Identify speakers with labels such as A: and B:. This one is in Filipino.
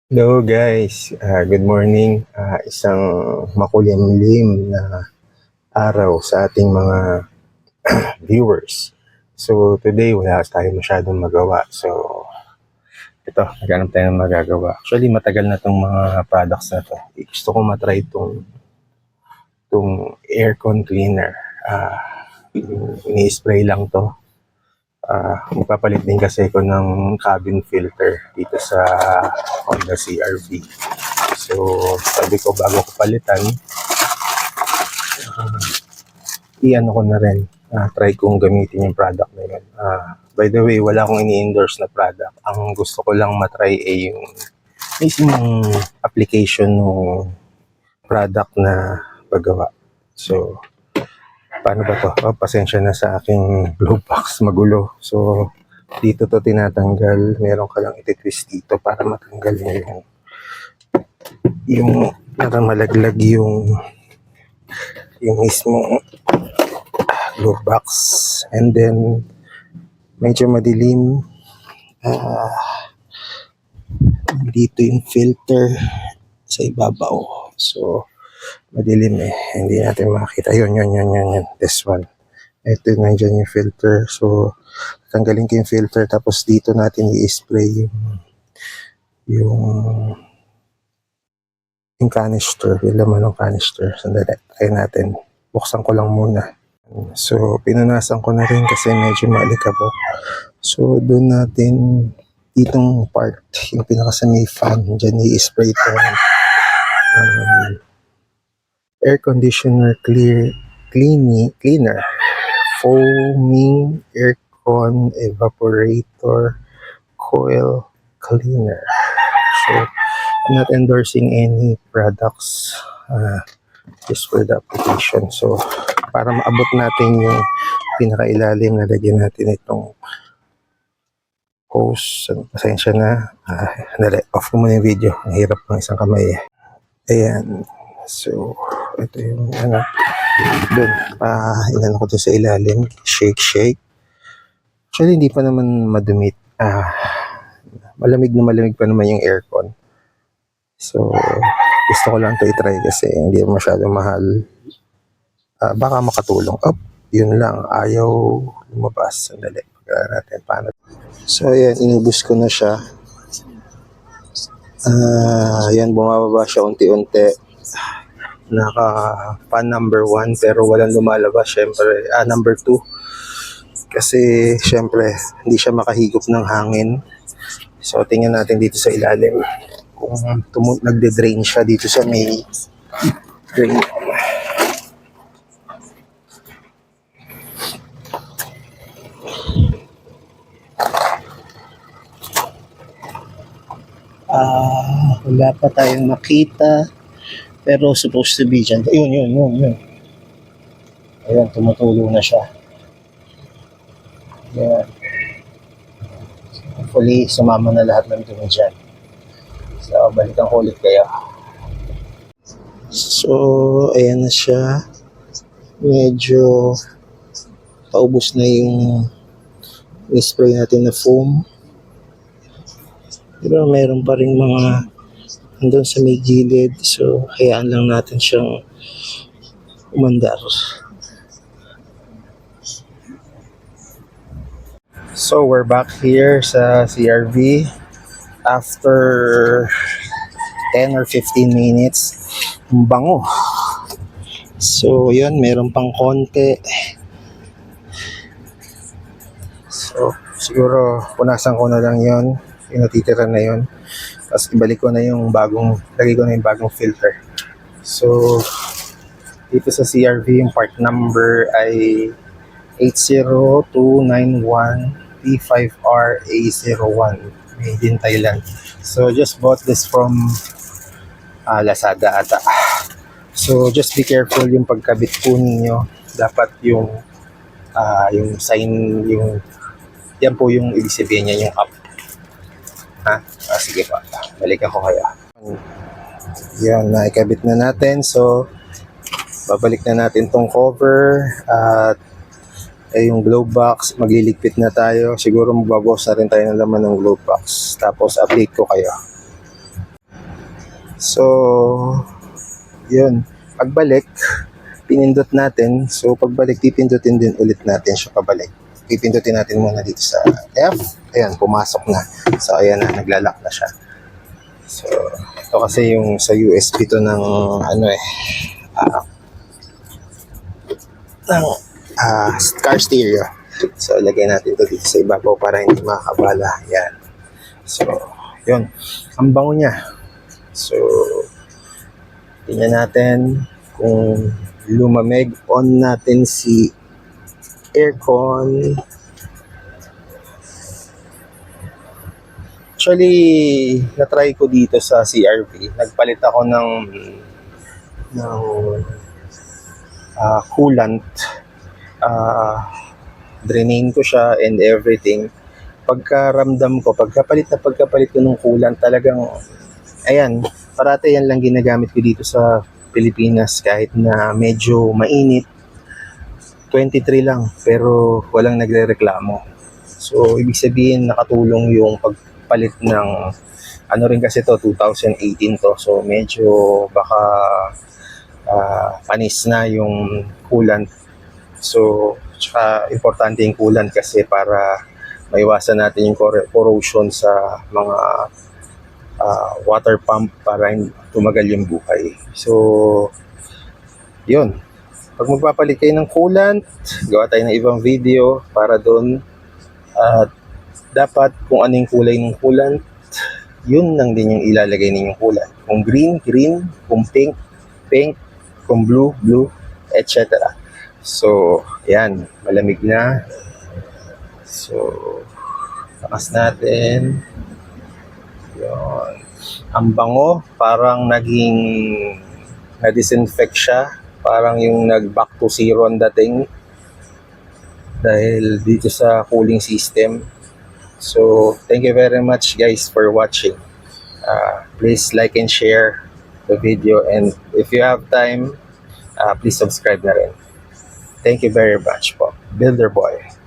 A: Hello guys, good morning. Isang makulimlim na araw sa ating mga viewers. So today wala tayong masyadong magawa. So ito, naghanap tayo ng magagawa. Actually matagal na tong mga products na to. Gusto ko matry tong aircon cleaner. Ini-spray lang to. Magpapalit din kasi ako ng cabin filter dito sa Honda CR-V. So, sabi ko bago ko palitan, i-ano ko na rin, try kong gamitin yung product na yun. By the way, wala akong ini-endorse na product. Ang gusto ko lang matry ay yung mismong application ng product na paggawa. So, paano ba to? Pasensya na sa aking glove box, magulo. So, dito to tinatanggal. Meron ka lang iti-twist dito para matanggal mo yung para malaglag yung mismo glove box. And then, medyo madilim. Dito yung filter sa ibabaw. So, madilim eh. Hindi natin makita. Yun. This one. Ito, nandiyan yung filter. So, tanggalin ko yung filter. Tapos dito natin i-spray yung canister. Yung laman ng canister. Sandali. Try natin. Buksan ko lang muna. So, pinunasan ko na rin kasi medyo maalikabok. So, doon natin ditong part, yung pinaka sa may fan, dyan i-spray ito. Air conditioner cleaner, foaming aircon evaporator coil cleaner. So, I'm not endorsing any products just for the application. So, para maabot natin yung pinakailalim, nalagyan natin itong hose. Pasensya na. Dali, off ko muna yung video. Ang hirap ng isang kamay eh. Ayan. So, ito yung doon. Inano ko to sa ilalim. Shake. Actually, hindi pa naman madumit. Malamig pa naman yung aircon. So, gusto ko lang to i-try kasi hindi masyadong mahal. Baka makatulong. Yun lang. Ayaw lumabas. Sandali. Pagkala natin paano. So, ayan. Inubos ko na siya. Ayan. Bumababa siya unti-unti. Naka-fan number 1 pero walang lumalabas. Siyempre, number 2. Kasi, siyempre, hindi siya makahigop ng hangin. So, tingnan natin dito sa ilalim. Kung nagde-drain siya dito sa may drain. Wala pa tayong makita. Pero supposed to be dyan. Yun. Ayan, tumutulo na siya. Ayan. Hopefully, sumama na lahat ng dumi dyan. So, balikan ko ulit kayo. So, ayan na siya. Medyo paubos na yung spray natin na foam. Pero meron pa rin mga andun sa may gilid. So, hayaan lang natin siyang umandar. So, we're back here sa CR-V after 10 or 15 minutes. Ang bango. So, yun, meron pang konti. So, siguro punasan ko na lang yun. Yung natitira na yun. Tapos ibalik ko na yung lagay ko na yung bagong filter. So, dito sa CR-V, yung part number ay 80291 P5RA01, made in Thailand. So, just bought this from Lazada ata. So, just be careful yung pagkabit po ninyo. Dapat yung sign, yan po yung ibig sabihin niya, yung up. Sige pa, balikan ko kaya. Yan, naikabit na natin. So, babalik na natin tong cover at yung glove box. Magliligpit na tayo. Siguro magbabawas na rin tayo ng laman ng glove box. Tapos, update ko kayo. So, yun. Pagbalik, pinindot natin. So, pagbalik, pipindutin din ulit natin siya pabalik. Pipindutin natin muna dito sa F. Ayan, pumasok na. So, ayan na, naglalak na siya. So, ito kasi yung sa USB to ng car stereo. So, lagay natin to dito sa ibabaw para hindi makakabala. Yan. So, yun. Ang bango niya. So, tingnan natin kung lumamig. On natin si aircon. Actually, na-try ko dito sa CRV. Nagpalit ako ng coolant. Drainain ko siya and everything. Pagkaramdam ko, pagkapalit ko ng coolant, talagang, ayan, parati yan lang ginagamit ko dito sa Pilipinas kahit na medyo mainit. 23 lang, pero walang nagrereklamo. So, ibig sabihin, nakatulong yung pagpalit ng, ano rin kasi to, 2018 to. So, medyo baka panis na yung coolant. So, tsaka importante yung coolant kasi para maiwasan natin yung corrosion sa mga water pump para tumagal yung buhay. So, yun. Pag magpapalit kayo ng coolant, gawa tayo ng ibang video para doon. At dapat kung anong kulay ng coolant, yun lang din yung ilalagay ninyong coolant. Kung green, green. Kung pink, pink. Kung blue, blue, etc. So, yan. Malamig na. So, takas natin. Yun. Ang bango, parang naging na-disinfect siya. Parang yung nag-back to zero ang dating dahil dito sa cooling system. So, thank you very much guys for watching. Please like and share the video, and if you have time, please subscribe na rin. Thank you very much po. Builder Boy.